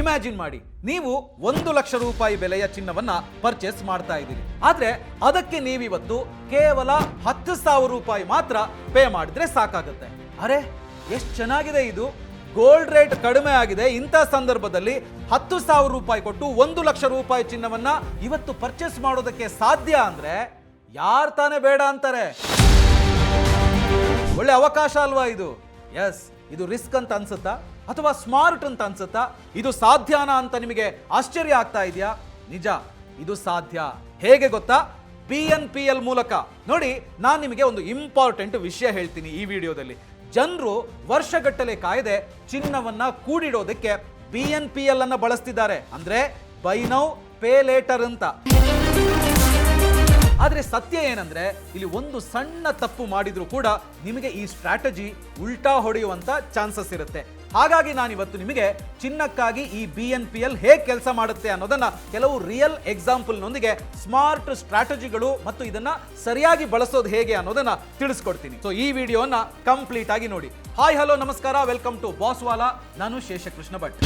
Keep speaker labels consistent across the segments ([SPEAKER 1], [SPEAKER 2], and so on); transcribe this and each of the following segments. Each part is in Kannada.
[SPEAKER 1] ಇಮ್ಯಾಜಿನ್ ಮಾಡಿ, ನೀವು 1,00,000 ರೂಪಾಯಿ ಬೆಲೆಯ ಚಿನ್ನವನ್ನ ಪರ್ಚೇಸ್ ಮಾಡ್ತಾ ಇದ್ದೀರಿ. ಆದ್ರೆ ಅದಕ್ಕೆ ನೀವಿವತ್ತು ಕೇವಲ 10,000 ರೂಪಾಯಿ ಮಾತ್ರ ಪೇ ಮಾಡಿದ್ರೆ ಸಾಕಾಗುತ್ತೆ. ಅರೆ, ಎಷ್ಟು ಚೆನ್ನಾಗಿದೆ ಇದು. ಗೋಲ್ಡ್ ರೇಟ್ ಕಡಿಮೆ ಆಗಿದೆ. ಇಂಥ ಸಂದರ್ಭದಲ್ಲಿ 10,000 ರೂಪಾಯಿ ಕೊಟ್ಟು 1,00,000 ರೂಪಾಯಿ ಚಿನ್ನವನ್ನ ಇವತ್ತು ಪರ್ಚೇಸ್ ಮಾಡೋದಕ್ಕೆ ಸಾಧ್ಯ ಅಂದ್ರೆ ಯಾರು ತಾನೇ ಬೇಡ ಅಂತಾರೆ? ಒಳ್ಳೆ ಅವಕಾಶ ಅಲ್ವಾ ಇದು? ಎಸ್, ಇದು ರಿಸ್ಕ್ ಅಂತ ಅನ್ಸುತ್ತಾ ಅಥವಾ ಸ್ಮಾರ್ಟ್ ಅಂತ ಅನ್ಸುತ್ತಾ? ಇದು ಸಾಧ್ಯನಾ ಅಂತ ನಿಮಗೆ ಆಶ್ಚರ್ಯ ಆಗ್ತಾ ಇದೆಯಾ? ನಿಜ, ಇದು ಸಾಧ್ಯ. ಹೇಗೆ ಗೊತ್ತಾ? BNPL ಮೂಲಕ. ನೋಡಿ, ನಾನು ನಿಮಗೆ ಒಂದು ಇಂಪಾರ್ಟೆಂಟ್ ವಿಷಯ ಹೇಳ್ತೀನಿ ಈ ವಿಡಿಯೋದಲ್ಲಿ. ಜನರು ವರ್ಷಗಟ್ಟಲೆ ಕಾಯದೆ ಚಿನ್ನವನ್ನ ಕೂಡಿಡೋದಕ್ಕೆ BNPL ಅನ್ನ ಬಳಸ್ತಿದ್ದಾರೆ. ಅಂದ್ರೆ ಬೈ ನೌ ಪೇ ಲೇಟರ್ ಅಂತ. ಆದ್ರೆ ಸತ್ಯ ಏನಂದ್ರೆ, ಇಲ್ಲಿ ಒಂದು ಸಣ್ಣ ತಪ್ಪು ಮಾಡಿದ್ರು ಕೂಡ ನಿಮಗೆ ಈ ಸ್ಟ್ರಾಟಜಿ ಉಲ್ಟಾ ಹೊಡೆಯುವಂತ ಚಾನ್ಸಸ್ ಇರುತ್ತೆ. ಹಾಗಾಗಿ ನಾನಿವತ್ತು ನಿಮಗೆ ಚಿನ್ನಕ್ಕಾಗಿ ಈ BNPL ಹೇಗೆ ಕೆಲಸ ಮಾಡುತ್ತೆ ಅನ್ನೋದನ್ನ ಕೆಲವು ರಿಯಲ್ ಎಕ್ಸಾಂಪಲ್ನೊಂದಿಗೆ ಸ್ಮಾರ್ಟ್ ಸ್ಟ್ರಾಟಜಿಗಳು ಮತ್ತು ಇದನ್ನ ಸರಿಯಾಗಿ ಬಳಸೋದು ಹೇಗೆ ಅನ್ನೋದನ್ನ ತಿಳಿಸ್ಕೊಡ್ತೀನಿ. ಸೊ ಈ ವಿಡಿಯೋನ ಕಂಪ್ಲೀಟ್ ಆಗಿ ನೋಡಿ. ಹಾಯ್, ಹಲೋ, ನಮಸ್ಕಾರ, ವೆಲ್ಕಮ್ ಟು ಬಾಸ್ವಾಲಾ. ನಾನು ಶೇಷಕೃಷ್ಣ ಭಟ್.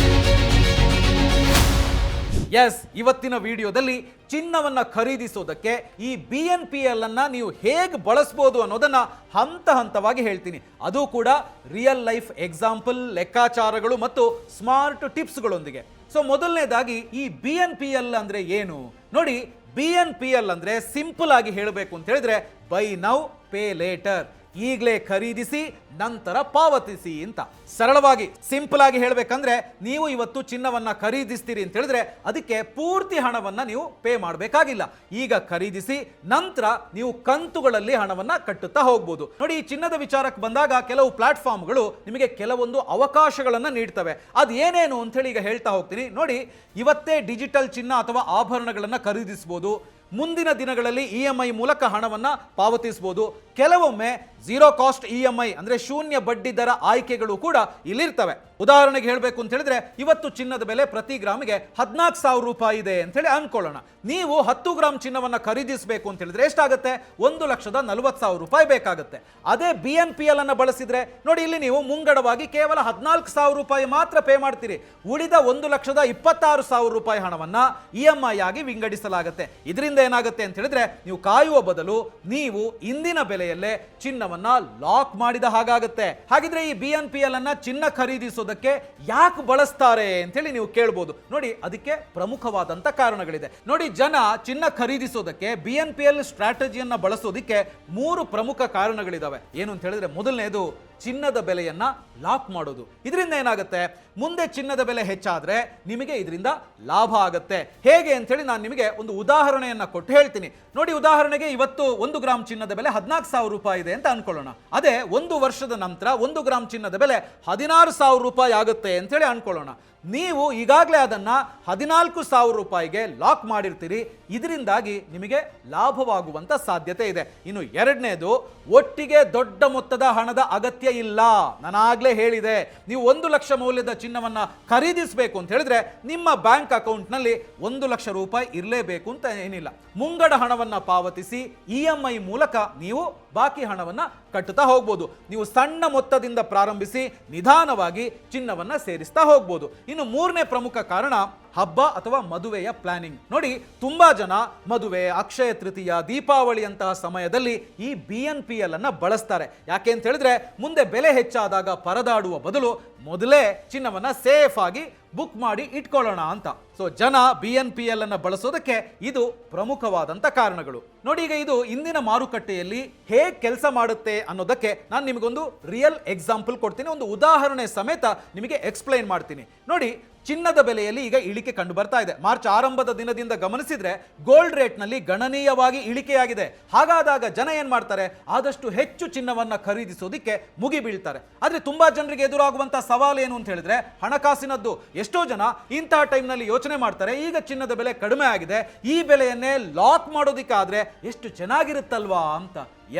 [SPEAKER 1] ಎಸ್, ಇವತ್ತಿನ ವಿಡಿಯೋದಲ್ಲಿ ಚಿನ್ನವನ್ನ ಖರೀದಿಸೋದಕ್ಕೆ ಈ BNPL ಅನ್ನ ನೀವು ಹೇಗೆ ಬಳಸಬಹುದು ಅನ್ನೋದನ್ನ ಹಂತ ಹಂತವಾಗಿ ಹೇಳ್ತೀನಿ. ಅದು ಕೂಡ ರಿಯಲ್ ಲೈಫ್ ಎಕ್ಸಾಂಪಲ್, ಲೆಕ್ಕಾಚಾರಗಳು ಮತ್ತು ಸ್ಮಾರ್ಟ್ ಟಿಪ್ಸ್ಗಳೊಂದಿಗೆ. ಸೊ ಮೊದಲನೇದಾಗಿ ಈ BNPL ಅಂದ್ರೆ ಏನು ನೋಡಿ. BNPL ಅಂದ್ರೆ ಸಿಂಪಲ್ ಆಗಿ ಹೇಳಬೇಕು ಅಂತ ಹೇಳಿದ್ರೆ ಬೈ ನೌ ಪೇ ಲೇಟರ್. ಈಗಲೇ ಖರೀದಿಸಿ ನಂತರ ಪಾವತಿಸಿ ಅಂತ. ಸರಳವಾಗಿ ಸಿಂಪಲ್ ಆಗಿ ಹೇಳಬೇಕಂದ್ರೆ, ನೀವು ಇವತ್ತು ಚಿನ್ನವನ್ನ ಖರೀದಿಸ್ತೀರಿ ಅಂತ ಹೇಳಿದ್ರೆ ಅದಕ್ಕೆ ಪೂರ್ತಿ ಹಣವನ್ನ ನೀವು ಪೇ ಮಾಡಬೇಕಾಗಿಲ್ಲ. ಈಗ ಖರೀದಿಸಿ ನಂತರ ನೀವು ಕಂತುಗಳಲ್ಲಿ ಹಣವನ್ನ ಕಟ್ಟುತ್ತಾ ಹೋಗ್ಬೋದು. ನೋಡಿ, ಈ ಚಿನ್ನದ ವಿಚಾರಕ್ಕೆ ಬಂದಾಗ ಕೆಲವು ಪ್ಲಾಟ್ಫಾರ್ಮ್ಗಳು ನಿಮಗೆ ಕೆಲವೊಂದು ಅವಕಾಶಗಳನ್ನ ನೀಡ್ತವೆ. ಅದು ಏನೇನು ಅಂತ ಹೇಳಿ ಈಗ ಹೇಳ್ತಾ ಹೋಗ್ತೀನಿ. ನೋಡಿ, ಇವತ್ತೇ ಡಿಜಿಟಲ್ ಚಿನ್ನ ಅಥವಾ ಆಭರಣಗಳನ್ನ ಖರೀದಿಸಬಹುದು. ಮುಂದಿನ ದಿನಗಳಲ್ಲಿ EMI ಮೂಲಕ ಹಣವನ್ನ ಪಾವತಿಸಬಹುದು. ಕೆಲವೊಮ್ಮೆ ಝೀರೋ ಕಾಸ್ಟ್ EMI ಅಂದ್ರೆ ಶೂನ್ಯ ಬಡ್ಡಿ ದರ ಆಯ್ಕೆಗಳು ಕೂಡ ಇಲ್ಲಿರ್ತವೆ. ಉದಾಹರಣೆಗೆ ಹೇಳಬೇಕು ಅಂತ ಹೇಳಿದ್ರೆ, ಇವತ್ತು ಚಿನ್ನದ ಬೆಲೆ ಪ್ರತಿ ಗ್ರಾಮಿಗೆ 14,000 ರೂಪಾಯಿ ಇದೆ ಅಂತ ಹೇಳಿ ಅನ್ಕೊಳ್ಳೋಣ. ನೀವು 10 ಗ್ರಾಮ್ ಚಿನ್ನವನ್ನ ಖರೀದಿಸಬೇಕು ಅಂತ ಹೇಳಿದ್ರೆ ಎಷ್ಟಾಗುತ್ತೆ? 1,40,000 ರೂಪಾಯಿ ಬೇಕಾಗುತ್ತೆ. ಅದೇ BNPL ಅನ್ನ ಬಳಸಿದ್ರೆ ನೋಡಿ, ಇಲ್ಲಿ ನೀವು ಮುಂಗಡವಾಗಿ ಕೇವಲ 14,000 ರೂಪಾಯಿ ಮಾತ್ರ ಪೇ ಮಾಡ್ತೀರಿ. ಉಳಿದ 1,26,000 ರೂಪಾಯಿ ಹಣವನ್ನ EMI ಆಗಿ ವಿಂಗಡಿಸಲಾಗುತ್ತೆ. ಇದರಿಂದ ಏನಾಗುತ್ತೆ ಅಂತ ಹೇಳಿದ್ರೆ, ನೀವು ಕಾಯುವ ಬದಲು ನೀವು ಇಂದಿನ ಬೆಲೆಯಲ್ಲೇ ಚಿನ್ನವನ್ನ ಲಾಕ್ ಮಾಡಿದ ಹಾಗಾಗುತ್ತೆ. ಹಾಗಿದ್ರೆ ಈ BNPL ಅನ್ನ ಚಿನ್ನ ಖರೀದಿಸೋದಕ್ಕೆ ಯಾಕೆ ಬಳಸ್ತಾರೆ ಅಂತ ಹೇಳಿ ನೀವು ಕೇಳಬಹುದು. ನೋಡಿ, ಅದಕ್ಕೆ ಪ್ರಮುಖವಾದಂತ ಕಾರಣಗಳಿದೆ. ನೋಡಿ, ಜನ ಚಿನ್ನ ಖರೀದಿಸೋದಕ್ಕೆ BNPL ಸ್ಟ್ರಾಟಜಿಯನ್ನ ಬಳಸೋದಕ್ಕೆ 3 ಪ್ರಮುಖ ಕಾರಣಗಳಿದಾವೆ. ಏನು ಅಂತ ಹೇಳಿದ್ರೆ, ಮೊದಲನೇದು ಚಿನ್ನದ ಬೆಲೆಯನ್ನ ಲಾಕ್ ಮಾಡೋದು. ಇದರಿಂದ ಏನಾಗುತ್ತೆ, ಮುಂದೆ ಚಿನ್ನದ ಬೆಲೆ ಹೆಚ್ಚಾದ್ರೆ ನಿಮಗೆ ಇದರಿಂದ ಲಾಭ ಆಗುತ್ತೆ. ಹೇಗೆ ಅಂತ ಹೇಳಿ ನಾನು ನಿಮಗೆ ಒಂದು ಉದಾಹರಣೆಯನ್ನ ಕೊಟ್ಟು ಹೇಳ್ತೀನಿ. ನೋಡಿ, ಉದಾಹರಣೆಗೆ ಇವತ್ತು 1 ಗ್ರಾಮ್ ಚಿನ್ನದ ಬೆಲೆ 14,000 ರೂಪಾಯಿ ಇದೆ ಅಂತ ಅನ್ಕೊಳ್ಳೋಣ. ಅದೇ 1 ವರ್ಷದ ನಂತರ 1 ಗ್ರಾಮ್ ಚಿನ್ನದ ಬೆಲೆ 16,000 ರೂಪಾಯಿ ಆಗುತ್ತೆ ಅಂತ ಹೇಳಿ ಅನ್ಕೊಳ್ಳೋಣ. ನೀವು ಈಗಾಗಲೇ ಅದನ್ನ 14,000 ರೂಪಾಯಿಗೆ ಲಾಕ್ ಮಾಡಿರ್ತೀರಿ. ಇದರಿಂದಾಗಿ ನಿಮಗೆ ಲಾಭವಾಗುವಂತ ಸಾಧ್ಯತೆ ಇದೆ. ಇನ್ನು ಎರಡನೇದು, ಒಟ್ಟಿಗೆ ದೊಡ್ಡ ಮೊತ್ತದ ಹಣದ ಅಗತ್ಯ ಇಲ್ಲ. ನಾನಾಗ್ಲೇ ಹೇಳಿದೆ, ನೀವು 1,00,000 ಮೌಲ್ಯದ ಚಿನ್ನವನ್ನ ಖರೀದಿಸಬೇಕು ಅಂತ ಹೇಳಿದ್ರೆ ನಿಮ್ಮ ಬ್ಯಾಂಕ್ ಅಕೌಂಟ್ ನಲ್ಲಿ 1,00,000 ರೂಪಾಯಿ ಇರಲೇಬೇಕು ಅಂತ ಏನಿಲ್ಲ. ಮುಂಗಡ ಹಣವನ್ನ ಪಾವತಿಸಿ EMI ಮೂಲಕ ನೀವು ಬಾಕಿ ಹಣವನ್ನ ಕಟ್ಟುತ್ತಾ ಹೋಗ್ಬೋದು. ನೀವು ಸಣ್ಣ ಮೊತ್ತದಿಂದ ಪ್ರಾರಂಭಿಸಿ ನಿಧಾನವಾಗಿ ಚಿನ್ನವನ್ನ ಸೇರಿಸ್ತಾ ಹೋಗ್ಬೋದು. ಇನ್ನು ಮೂರನೇ ಪ್ರಮುಖ ಕಾರಣ, ಹಬ್ಬ ಅಥವಾ ಮದುವೆಯ ಪ್ಲಾನಿಂಗ್. ನೋಡಿ, ತುಂಬಾ ಜನ ಮದುವೆ, ಅಕ್ಷಯ ತೃತೀಯ, ದೀಪಾವಳಿಯಂತಹ ಸಮಯದಲ್ಲಿ ಈ BNPL ಅನ್ನ ಬಳಸ್ತಾರೆ. ಯಾಕೆ ಅಂತ ಹೇಳಿದ್ರೆ, ಮುಂದೆ ಬೆಲೆ ಹೆಚ್ಚಾದಾಗ ಪರದಾಡುವ ಬದಲು ಮೊದಲೇ ಚಿನ್ನವನ್ನ ಸೇಫ್ ಆಗಿ ಬುಕ್ ಮಾಡಿ ಇಟ್ಕೊಳ್ಳೋಣ ಅಂತ. ಸೊ ಜನ BNPL ಅನ್ನ ಬಳಸೋದಕ್ಕೆ ಇದು ಪ್ರಮುಖವಾದಂತ ಕಾರಣಗಳು. ನೋಡಿ, ಈಗ ಇದು ಇಂದಿನ ಮಾರುಕಟ್ಟೆಯಲ್ಲಿ ಹೇಗೆ ಕೆಲಸ ಮಾಡುತ್ತೆ ಅನ್ನೋದಕ್ಕೆ ನಾನು ನಿಮಗೊಂದು ರಿಯಲ್ ಎಕ್ಸಾಂಪಲ್ ಕೊಡ್ತೀನಿ. ಒಂದು ಉದಾಹರಣೆ ಸಮೇತ ನಿಮಗೆ ಎಕ್ಸ್ಪ್ಲೈನ್ ಮಾಡ್ತೀನಿ. ನೋಡಿ, ಚಿನ್ನದ ಬೆಲೆಯಲ್ಲಿ ಈಗ ಇಳಿಕೆ ಕಂಡು ಬರ್ತಾ ಇದೆ. ಮಾರ್ಚ್ ಆರಂಭದ ದಿನದಿಂದ ಗಮನಿಸಿದ್ರೆ ಗೋಲ್ಡ್ ರೇಟ್ ನಲ್ಲಿ ಗಣನೀಯವಾಗಿ ಇಳಿಕೆಯಾಗಿದೆ. ಹಾಗಾದಾಗ ಜನ ಏನ್ ಮಾಡ್ತಾರೆ, ಆದಷ್ಟು ಹೆಚ್ಚು ಚಿನ್ನವನ್ನ ಖರೀದಿಸೋದಕ್ಕೆ ಮುಗಿ ಬೀಳ್ತಾರೆ. ಆದ್ರೆ ತುಂಬಾ ಜನರಿಗೆ ಎದುರಾಗುವಂತಹ ಸವಾಲು ಏನು ಅಂತ ಹೇಳಿದ್ರೆ ಹಣಕಾಸಿನದ್ದು. ಎಷ್ಟೋ ಜನ ಇಂತಹ ಟೈಮ್ ನಲ್ಲಿ ಯೋಚನೆ ಮಾಡ್ತಾರೆ, ಈಗ ಚಿನ್ನದ ಬೆಲೆ ಕಡಿಮೆ ಆಗಿದೆ, ಈ ಬೆಲೆಯನ್ನೇ ಲಾಕ್ ಮಾಡೋದಿಕ್ಕಾದ್ರೆ ಎಷ್ಟು ಚೆನ್ನಾಗಿರುತ್ತಲ್ವಾ ಅಂತ.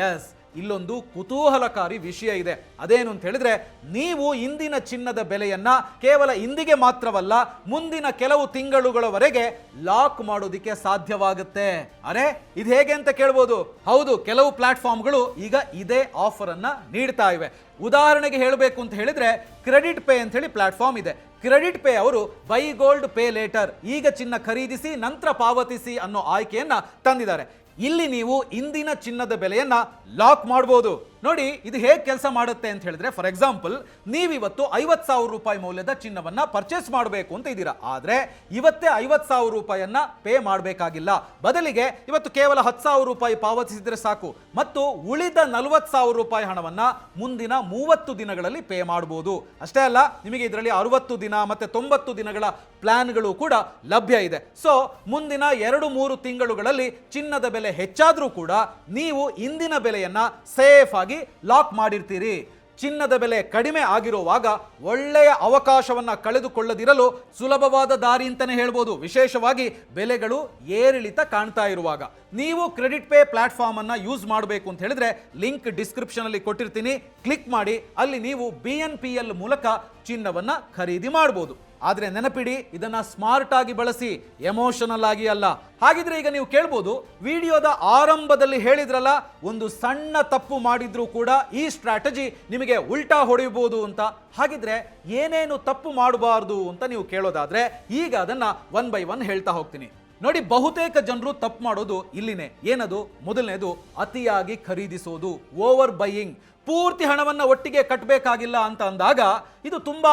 [SPEAKER 1] ಎಸ್, ಇಲ್ಲೊಂದು ಕುತೂಹಲಕಾರಿ ವಿಷಯ ಇದೆ. ಅದೇನು ಅಂತ ಹೇಳಿದ್ರೆ, ನೀವು ಇಂದಿನ ಚಿನ್ನದ ಬೆಲೆಯನ್ನ ಕೇವಲ ಇಂದಿಗೆ ಮಾತ್ರವಲ್ಲ, ಮುಂದಿನ ಕೆಲವು ತಿಂಗಳುಗಳವರೆಗೆ ಲಾಕ್ ಮಾಡೋದಿಕ್ಕೆ ಸಾಧ್ಯವಾಗುತ್ತೆ. ಅರೆ, ಇದು ಹೇಗೆ ಅಂತ ಕೇಳ್ಬೋದು. ಹೌದು, ಕೆಲವು ಪ್ಲಾಟ್ಫಾರ್ಮ್ಗಳು ಈಗ ಇದೇ ಆಫರ್ ಅನ್ನ ನೀಡ್ತಾ ಇವೆ. ಉದಾಹರಣೆಗೆ ಹೇಳಬೇಕು ಅಂತ ಹೇಳಿದ್ರೆ, ಕ್ರೆಡಿಟ್ ಪೇ ಅಂತ ಹೇಳಿ ಪ್ಲಾಟ್ಫಾರ್ಮ್ ಇದೆ. ಕ್ರೆಡಿಟ್ ಪೇ ಅವರು ಬೈ ಗೋಲ್ಡ್ ಪೇ ಲೇಟರ್, ಈಗ ಚಿನ್ನ ಖರೀದಿಸಿ ನಂತರ ಪಾವತಿಸಿ ಅನ್ನೋ ಆಯ್ಕೆಯನ್ನ ತಂದಿದ್ದಾರೆ. ಇಲ್ಲಿ ನೀವು ಇಂದಿನ ಚಿನ್ನದ ಬೆಲೆಯನ್ನ ಲಾಕ್ ಮಾಡಬಹುದು. ನೋಡಿ, ಇದು ಹೇಗೆ ಕೆಲಸ ಮಾಡುತ್ತೆ ಅಂತ ಹೇಳಿದ್ರೆ, ಫಾರ್ ಎಕ್ಸಾಂಪಲ್, ನೀವಿವತ್ತು 50,000 ರೂಪಾಯಿ ಮೌಲ್ಯದ ಚಿನ್ನವನ್ನ ಪರ್ಚೇಸ್ ಮಾಡಬೇಕು ಅಂತ ಇದ್ದೀರಾ. ಆದ್ರೆ ಇವತ್ತೇ 50,000 ರೂಪಾಯಿಯನ್ನ ಪೇ ಮಾಡಬೇಕಾಗಿಲ್ಲ. ಬದಲಿಗೆ ಇವತ್ತು ಕೇವಲ 10,000 ರೂಪಾಯಿ ಪಾವತಿಸಿದ್ರೆ ಸಾಕು, ಮತ್ತು ಉಳಿದ 40,000 ರೂಪಾಯಿ ಹಣವನ್ನ ಮುಂದಿನ 30 ದಿನಗಳಲ್ಲಿ ಪೇ ಮಾಡಬಹುದು. ಅಷ್ಟೇ ಅಲ್ಲ, ನಿಮಗೆ ಇದರಲ್ಲಿ 60 ದಿನ ಮತ್ತೆ 90 ದಿನಗಳ ಪ್ಲಾನ್ಗಳು ಕೂಡ ಲಭ್ಯ ಇದೆ. ಸೊ ಮುಂದಿನ 2-3 ತಿಂಗಳುಗಳಲ್ಲಿ ಚಿನ್ನದ ಬೆಲೆ ಹೆಚ್ಚಾದ್ರೂ ಕೂಡ ನೀವು ಇಂದಿನ ಬೆಲೆಯನ್ನ ಸೇಫ್ ಆಗಿ ಲಾಕ್ ಮಾಡಿರ್ತೀರಿ. ಚಿನ್ನದ ಬೆಲೆ ಕಡಿಮೆ ಆಗಿರುವಾಗ ಒಳ್ಳೆಯ ಅವಕಾಶವನ್ನ ಕಳೆದುಕೊಳ್ಳದಿರಲು ಸುಲಭವಾದ ದಾರಿ ಅಂತಾನೆ ಹೇಳ್ಬೋದು. ವಿಶೇಷವಾಗಿ ಬೆಲೆಗಳು ಏರಿಳಿತ ಕಾಣ್ತಾ ಇರುವಾಗ ನೀವು ಕ್ರೆಡಿಟ್ ಪೇ ಪ್ಲಾಟ್ಫಾರ್ಮ್ ಅನ್ನ ಯೂಸ್ ಮಾಡಬೇಕು ಅಂತ ಹೇಳಿದ್ರೆ, ಲಿಂಕ್ ಡಿಸ್ಕ್ರಿಪ್ಷನ್ ಅಲ್ಲಿ ಕೊಟ್ಟಿರ್ತೀನಿ, ಕ್ಲಿಕ್ ಮಾಡಿ. ಅಲ್ಲಿ ನೀವು BNPL ಮೂಲಕ ಚಿನ್ನವನ್ನ ಖರೀದಿ ಮಾಡಬಹುದು. ಆದ್ರೆ ನೆನಪಿಡಿ, ಇದನ್ನ ಸ್ಮಾರ್ಟ್ ಆಗಿ ಬಳಸಿ, ಎಮೋಷನಲ್ ಆಗಿ ಅಲ್ಲ. ಹಾಗಿದ್ರೆ ಈಗ ನೀವು ಕೇಳ್ಬೋದು, ವಿಡಿಯೋದ ಆರಂಭದಲ್ಲಿ ಹೇಳಿದ್ರಲ್ಲ, ಒಂದು ಸಣ್ಣ ತಪ್ಪು ಮಾಡಿದ್ರೂ ಕೂಡ ಈ ಸ್ಟ್ರಾಟಜಿ ನಿಮಗೆ ಉಲ್ಟಾ ಹೊಡೆಯಬಹುದು ಅಂತ. ಹಾಗಿದ್ರೆ ಏನೇನು ತಪ್ಪು ಮಾಡಬಾರ್ದು ಅಂತ ನೀವು ಕೇಳೋದಾದ್ರೆ, ಈಗ ಅದನ್ನ 1 by 1 ಹೇಳ್ತಾ ಹೋಗ್ತೀನಿ. ನೋಡಿ, ಬಹುತೇಕ ಜನರು ತಪ್ಪು ಮಾಡೋದು ಇಲ್ಲಿನೇ. ಏನದು? ಮೊದಲನೇದು, ಅತಿಯಾಗಿ ಖರೀದಿಸೋದು, ಓವರ್ ಬೈಯಿಂಗ್. ಪೂರ್ತಿ ಹಣವನ್ನ ಒಟ್ಟಿಗೆ ಕಟ್ಟಬೇಕಾಗಿಲ್ಲ ಅಂತ ಅಂದಾಗ ಇದು ತುಂಬಾ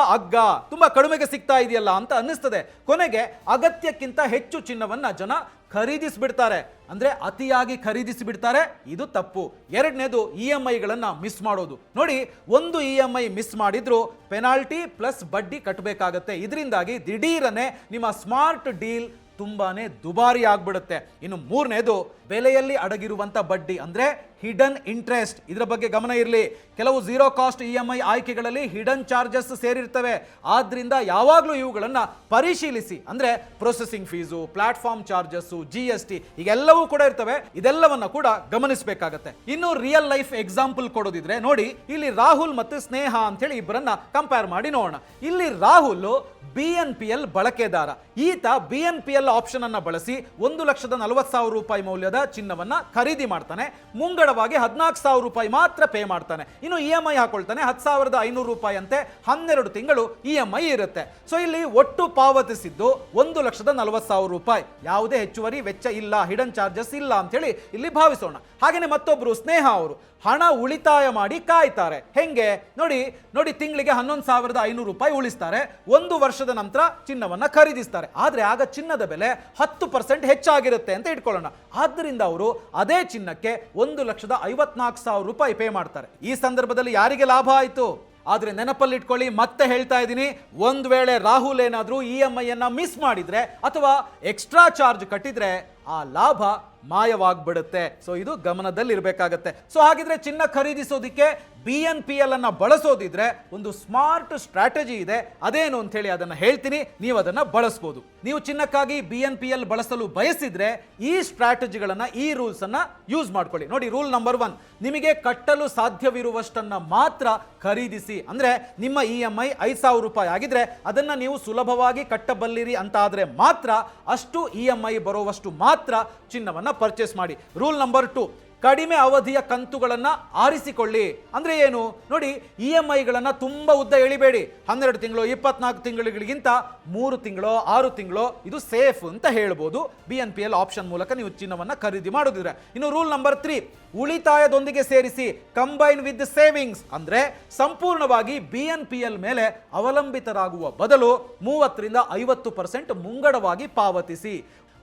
[SPEAKER 1] ತುಂಬಾ ಕಡಿಮೆಗೆ ಸಿಗ್ತಾ ಇದೆಯಲ್ಲ ಅಂತ ಅನ್ನಿಸ್ತದೆ. ಕೊನೆಗೆ ಅಗತ್ಯಕ್ಕಿಂತ ಹೆಚ್ಚು ಚಿನ್ನವನ್ನ ಜನ ಖರೀದಿಸಿಬಿಡ್ತಾರೆ, ಅಂದ್ರೆ ಅತಿಯಾಗಿ ಖರೀದಿಸಿಬಿಡ್ತಾರೆ. ಇದು ತಪ್ಪು. ಎರಡನೇದು, EMIಗಳನ್ನ ಮಿಸ್ ಮಾಡೋದು. ನೋಡಿ, ಒಂದು EMI ಮಿಸ್ ಮಾಡಿದ್ರು ಪೆನಾಲ್ಟಿ ಪ್ಲಸ್ ಬಡ್ಡಿ ಕಟ್ಟಬೇಕಾಗತ್ತೆ. ಇದರಿಂದಾಗಿ ದಿಢೀರನೆ ನಿಮ್ಮ ಸ್ಮಾರ್ಟ್ ಡೀಲ್ ತುಂಬಾನೇ ದುಬಾರಿ ಆಗ್ಬಿಡುತ್ತೆ. ಇನ್ನು ಮೂರನೇದು, ಬೆಲೆಯಲ್ಲಿ ಅಡಗಿರುವಂತ ಬಡ್ಡಿ, ಅಂದ್ರೆ ಹಿಡನ್ ಇಂಟ್ರೆಸ್ಟ್. ಇದರ ಬಗ್ಗೆ ಗಮನ ಇರಲಿ. ಕೆಲವು ಝೀರೋ ಕಾಸ್ಟ್ EMI ಆಯ್ಕೆಗಳಲ್ಲಿ ಹಿಡನ್ ಚಾರ್ಜಸ್ ಸೇರಿರ್ತವೆ. ಆದ್ರಿಂದ ಯಾವಾಗಲೂ ಇವುಗಳನ್ನ ಪರಿಶೀಲಿಸಿ. ಅಂದ್ರೆ processing fees, platform charges, GST ಈಗೆಲ್ಲವೂ ಕೂಡ ಇರ್ತವೆ. ಇದೆಲ್ಲವನ್ನ ಕೂಡ ಗಮನಿಸಬೇಕಾಗತ್ತೆ. ಇನ್ನು ರಿಯಲ್ ಲೈಫ್ ಎಕ್ಸಾಂಪಲ್ ಕೊಡೋದಿದ್ರೆ, ನೋಡಿ, ಇಲ್ಲಿ ರಾಹುಲ್ ಮತ್ತು ಸ್ನೇಹ ಅಂತ ಹೇಳಿ ಇಬ್ಬರನ್ನ ಕಂಪೇರ್ ಮಾಡಿ ನೋಡೋಣ. ಇಲ್ಲಿ ರಾಹುಲ್ BNPL ಬಳಕೆದಾರ. ಈತ BNPL ಆಪ್ಷನ್ ಅನ್ನ ಬಳಸಿ 1,40,000 ರೂಪಾಯಿ ಮೌಲ್ಯದ ಚಿನ್ನವನ್ನ ಖರೀದಿ ಮಾಡ್ತಾನೆ. ಮುಂಗಡವಾಗಿ 14,000 ರೂಪಾಯಿ ಮಾತ್ರ ಪೇ ಮಾಡ್ತಾನೆ. ಇನ್ನು EMI ಹಾಕೊಳ್ತಾನೆ 10,500 ರೂಪಾಯಿ ಅಂತೆ. 12 ತಿಂಗಳು EMI ಇರುತ್ತೆ. ಸೊ ಇಲ್ಲಿ ಒಟ್ಟು ಪಾವತಿಸಿದ್ದು 1,40,000 ರೂಪಾಯಿ. ಯಾವುದೇ ಹೆಚ್ಚುವರಿ ವೆಚ್ಚ ಇಲ್ಲ, ಹಿಡನ್ ಚಾರ್ಜಸ್ ಇಲ್ಲ ಅಂತ ಹೇಳಿ ಇಲ್ಲಿ ಭಾವಿಸೋಣ. ಹಾಗೇನೆ ಮತ್ತೊಬ್ರು ಸ್ನೇಹ ಅವರು ಹಣ ಉಳಿತಾಯ ಮಾಡಿ ಕಾಯ್ತಾರೆ. ಹೆಂಗೆ? ನೋಡಿ, ತಿಂಗಳಿಗೆ 11,500 ರೂಪಾಯಿ ಉಳಿಸ್ತಾರೆ. 1 ವರ್ಷದ ನಂತರ ಚಿನ್ನವನ್ನ ಖರೀದಿಸ್ತಾರೆ. ಆದ್ರೆ ಆಗ ಚಿನ್ನದ ಬೆಲೆ 10% ಹೆಚ್ಚಾಗಿರುತ್ತೆ ಅಂತ ಇಟ್ಕೊಳ್ಳೋಣ. ಆದ್ದರಿಂದ ಅವರು ಅದೇ ಚಿನ್ನಕ್ಕೆ 1,54,000 ರೂಪಾಯಿ ಪೇ ಮಾಡ್ತಾರೆ. ಈ ಸಂದರ್ಭದಲ್ಲಿ ಯಾರಿಗೆ ಲಾಭ ಆಯ್ತು? ಆದ್ರೆ ನೆನಪಲ್ಲಿಟ್ಕೊಳ್ಳಿ, ಮತ್ತೆ ಹೇಳ್ತಾ ಇದ್ದೀನಿ, ಒಂದ್ ವೇಳೆ ರಾಹುಲ್ ಏನಾದ್ರೂ EMI ಅನ್ನ ಮಿಸ್ ಮಾಡಿದ್ರೆ ಅಥವಾ ಎಕ್ಸ್ಟ್ರಾ ಚಾರ್ಜ್ ಕಟ್ಟಿದ್ರೆ ಆ ಲಾಭ ಮಾಯವಾಗ್ಬಿಡುತ್ತೆ. ಸೊ ಇದು ಗಮನದಲ್ಲಿ ಇರಬೇಕಾಗತ್ತೆ. ಸೊ ಹಾಗಿದ್ರೆ ಚಿನ್ನ ಖರೀದಿಸೋದಿಕ್ಕೆ BNPL ಅನ್ನ ಬಳಸೋದಿದ್ರೆ ಒಂದು ಸ್ಮಾರ್ಟ್ ಸ್ಟ್ರಾಟಜಿ ಇದೆ. ಅದೇನು ಅಂತ ಹೇಳಿ ಅದನ್ನ ಹೇಳ್ತೀನಿ, ನೀವು ಅದನ್ನ ಬಳಸಬಹುದು. ನೀವು ಚಿನ್ನಕ್ಕಾಗಿ BNPL ಬಳಸಲು ಬಯಸಿದ್ರೆ ಈ ಸ್ಟ್ರಾಟಜಿಗಳನ್ನ, ಈ ರೂಲ್ಸ್ ಅನ್ನ ಯೂಸ್ ಮಾಡ್ಕೊಳ್ಳಿ. ನೋಡಿ, ರೂಲ್ ನಂಬರ್ 1, ನಿಮಗೆ ಕಟ್ಟಲು ಸಾಧ್ಯವಿರುವಷ್ಟನ್ನ ಮಾತ್ರ ಖರೀದಿಸಿ. ಅಂದ್ರೆ ನಿಮ್ಮ EMI 5,000 ರೂಪಾಯಿ ಆಗಿದ್ರೆ ಅದನ್ನ ನೀವು ಸುಲಭವಾಗಿ ಕಟ್ಟಬಲ್ಲಿರಿ ಅಂತ ಆದ್ರೆ ಮಾತ್ರ ಅಷ್ಟು EMI ಬರುವಷ್ಟು ಮಾತ್ರ ಚಿನ್ನವನ್ನ ಪರ್ಚೇಸ್ ಮಾಡಿ. ರೂಲ್ ನಂಬರ್ 2, ಕಡಿಮೆ ಅವಧಿಯ ಕಂತುಗಳನ್ನ ಆರಿಸಿಕೊಳ್ಳಿ. ಅಂದ್ರೆ ಏನು? ನೋಡಿ, EMIಗಳನ್ನ ತುಂಬಾ ಉದ್ದ ಎಳಿಬೇಡಿ. 12 ತಿಂಗಳು, 24 ತಿಂಗಳಿಗಿಂತ 3 ತಿಂಗಳು, 6 ತಿಂಗಳು ಇದು ಸೇಫ್ ಅಂತ ಹೇಳ್ಬೋದು. BNPL ಆಪ್ಷನ್ ಮೂಲಕ ನೀವು ಚಿನ್ನವನ್ನ ಖರೀದಿ ಮಾಡೋದಿದ್ರೆ. ಇನ್ನು ರೂಲ್ ನಂಬರ್ 3, ಉಳಿತಾಯದೊಂದಿಗೆ ಸೇರಿಸಿ, ಕಂಬೈನ್ ವಿತ್ ಸೇವಿಂಗ್ಸ್. ಅಂದ್ರೆ ಸಂಪೂರ್ಣವಾಗಿ BNPL ಮೇಲೆ ಅವಲಂಬಿತರಾಗುವ ಬದಲು 30ರಿಂದ 50% ಮುಂಗಡವಾಗಿ ಪಾವತಿಸಿ.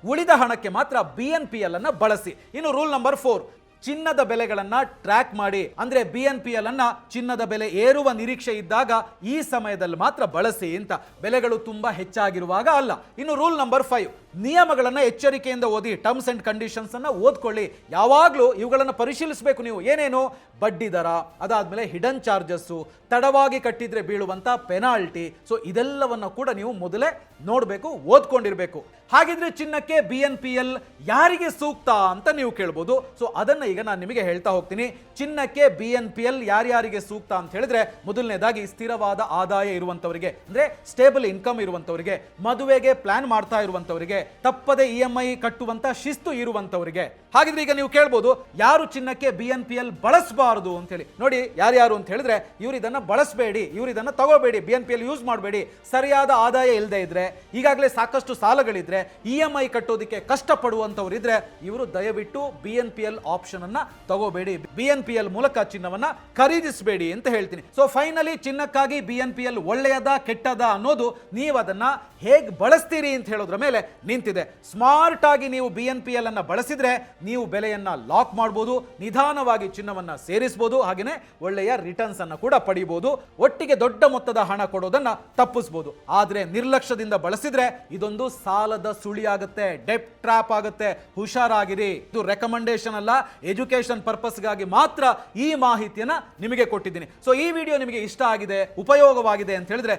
[SPEAKER 1] ಉಳಿದ ಹಣಕ್ಕೆ ಮಾತ್ರ BNPL ಅನ್ನ ಬಳಸಿ. ಇನ್ನು ರೂಲ್ ನಂಬರ್ 4, ಚಿನ್ನದ ಬೆಲೆಗಳನ್ನ ಟ್ರ್ಯಾಕ್ ಮಾಡಿ. ಅಂದ್ರೆ BNPL ಅನ್ನ ಚಿನ್ನದ ಬೆಲೆ ಏರುವ ನಿರೀಕ್ಷೆ ಇದ್ದಾಗ ಈ ಸಮಯದಲ್ಲಿ ಮಾತ್ರ ಬಳಸಿ ಅಂತ, ಬೆಲೆಗಳು ತುಂಬಾ ಹೆಚ್ಚಾಗಿರುವಾಗ ಅಲ್ಲ. ಇನ್ನು ರೂಲ್ ನಂಬರ್ 5, ನಿಯಮಗಳನ್ನ ಎಚ್ಚರಿಕೆಯಿಂದ ಓದಿ. ಟರ್ಮ್ಸ್ ಅಂಡ್ ಕಂಡೀಷನ್ಸ್ ಅನ್ನ ಓದ್ಕೊಳ್ಳಿ. ಯಾವಾಗಲೂ ಇವುಗಳನ್ನು ಪರಿಶೀಲಿಸಬೇಕು ನೀವು. ಏನೇನು? ಬಡ್ಡಿ ದರ, ಅದಾದ್ಮೇಲೆ ಹಿಡನ್ ಚಾರ್ಜಸ್ಸು, ತಡವಾಗಿ ಕಟ್ಟಿದ್ರೆ ಬೀಳುವಂತ ಪೆನಾಲ್ಟಿ. ಸೊ ಇದೆಲ್ಲವನ್ನ ಕೂಡ ನೀವು ಮೊದಲೇ ನೋಡಬೇಕು, ಓದ್ಕೊಂಡಿರ್ಬೇಕು. ಹಾಗಿದ್ರೆ ಚಿನ್ನಕ್ಕೆ BNPL ಯಾರಿಗೆ ಸೂಕ್ತ ಅಂತ ನೀವು ಕೇಳ್ಬೋದು. ಸೊ ಅದನ್ನ ಈಗ ನಾನು ನಿಮಗೆ ಹೇಳ್ತಾ ಹೋಗ್ತೀನಿ. ಚಿನ್ನಕ್ಕೆ BNPL ಯಾರ್ಯಾರಿಗೆ ಸೂಕ್ತ ಅಂತ ಹೇಳಿದ್ರೆ, ಮೊದಲನೇದಾಗಿ ಸ್ಥಿರವಾದ ಆದಾಯ ಇರುವಂತವರಿಗೆ, ಅಂದ್ರೆ ಸ್ಟೇಬಲ್ ಇನ್ಕಮ್ ಇರುವಂತವರಿಗೆ, ಮದುವೆಗೆ ಪ್ಲಾನ್ ಮಾಡ್ತಾ ಇರುವಂತವರಿಗೆ, ತಪ್ಪದೆ EMI ಕಟ್ಟುವಂತ ಶಿಸ್ತು ಇರುವಂತವರಿಗೆ. ಹಾಗಿದ್ರೆ ಈಗ ನೀವು ಕೇಳ್ಬೋದು, ಯಾರು ಚಿನ್ನಕ್ಕೆ BNPL ಬಳಸಬಾರದು ಅಂತ ಹೇಳಿ. ನೋಡಿ, ಯಾರ್ಯಾರು ಅಂತ ಹೇಳಿದ್ರೆ, ಇವ್ರು ಇದನ್ನ ಬಳಸಬೇಡಿ, ಇವ್ರು ಇದನ್ನ ತಗೋಬೇಡಿ, BNPL ಯೂಸ್ ಮಾಡಬೇಡಿ, ಸರಿಯಾದ ಆದಾಯ ಇಲ್ಲದೆ ಇದ್ರೆ, ಈಗಾಗಲೇ ಸಾಕಷ್ಟು ಸಾಲಗಳಿದ್ರೆ, EMI ಕಟ್ಟೋದಕ್ಕೆ ಕಷ್ಟಪಡುವಂತವ್ರು ಇದ್ರೆ, ಇವರು ದಯವಿಟ್ಟು BNPL ಆಪ್ಷನ್ ಅನ್ನ ತಗೋಬೇಡಿ, BNPL ಮೂಲಕ ಚಿನ್ನವನ್ನ ಖರೀದಿಸಬೇಡಿ ಅಂತ ಹೇಳ್ತೀನಿ. ಸೊ ಫೈನಲಿ ಚಿನ್ನಕ್ಕಾಗಿ BNPL ಒಳ್ಳೆಯದ ಕೆಟ್ಟದ ಅನ್ನೋದು ನೀವು ಅದನ್ನ ಹೇಗೆ ಬಳಸ್ತೀರಿ ಅಂತ ಹೇಳೋದ್ರ ಮೇಲೆ ನಿಂತಿದೆ. ಸ್ಮಾರ್ಟ್ ಆಗಿ ನೀವು BNPL ಅನ್ನ ಬಳಸಿದ್ರೆ ನೀವು ಬೆಲೆಯನ್ನ ಲಾಕ್ ಮಾಡಬಹುದು, ನಿಧಾನವಾಗಿ ಚಿನ್ನವನ್ನ ಸೇರಿಸಬಹುದು, ಹಾಗೇನೆ ಒಳ್ಳೆಯ ರಿಟರ್ನ್ಸ್ ಅನ್ನ ಕೂಡ ಪಡಿಬಹುದು, ಒಟ್ಟಿಗೆ ದೊಡ್ಡ ಮೊತ್ತದ ಹಣ ಕೊಡೋದನ್ನ ತಪ್ಪಿಸಬಹುದು. ಆದ್ರೆ ನಿರ್ಲಕ್ಷ್ಯದಿಂದ ಬಳಸಿದ್ರೆ ಇದೊಂದು ಸಾಲದ ಸುಳಿ ಆಗುತ್ತೆ, ಡೆಪ್ ಟ್ರ್ಯಾಪ್ ಆಗುತ್ತೆ. ಹುಷಾರಾಗಿರಿ. ಇದು ರೆಕಮೆಂಡೇಶನ್ ಅಲ್ಲ, ಎಜುಕೇಶನ್ ಪರ್ಪಸ್ಗಾಗಿ ಮಾತ್ರ ಈ ಮಾಹಿತಿಯನ್ನ ನಿಮಗೆ ಕೊಟ್ಟಿದ್ದೀನಿ. ಸೊ ಈ ವಿಡಿಯೋ ನಿಮಗೆ ಇಷ್ಟ ಆಗಿದೆ, ಉಪಯೋಗವಾಗಿದೆ ಅಂತ ಹೇಳಿದ್ರೆ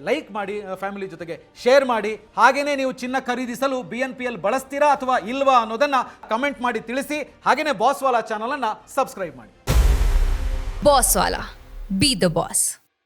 [SPEAKER 1] ಲೈಕ್ ಮಾಡಿ, ಫ್ಯಾಮಿಲಿ ಜೊತೆಗೆ ಶೇರ್ ಮಾಡಿ. ಹಾಗೇನೇ ನೀವು ಚಿನ್ನ ಖರೀದಿಸಲು BNPL ಬಳಸ್ತೀರಾ ಅಥವಾ ಇಲ್ವಾ ಅನ್ನೋದನ್ನ ಕಮೆಂಟ್ ಮಾಡಿ ತಿಳಿಸಿ. ಹಾಗೇನೇ ಬಾಸ್ವಾಲಾ ಚಾನಲ್ ಅನ್ನ ಸಬ್ಸ್ಕ್ರೈಬ್ ಮಾಡಿ.
[SPEAKER 2] ಬಾಸ್ವಾಲಾ, ಬಿ ದ ಬಾಸ್.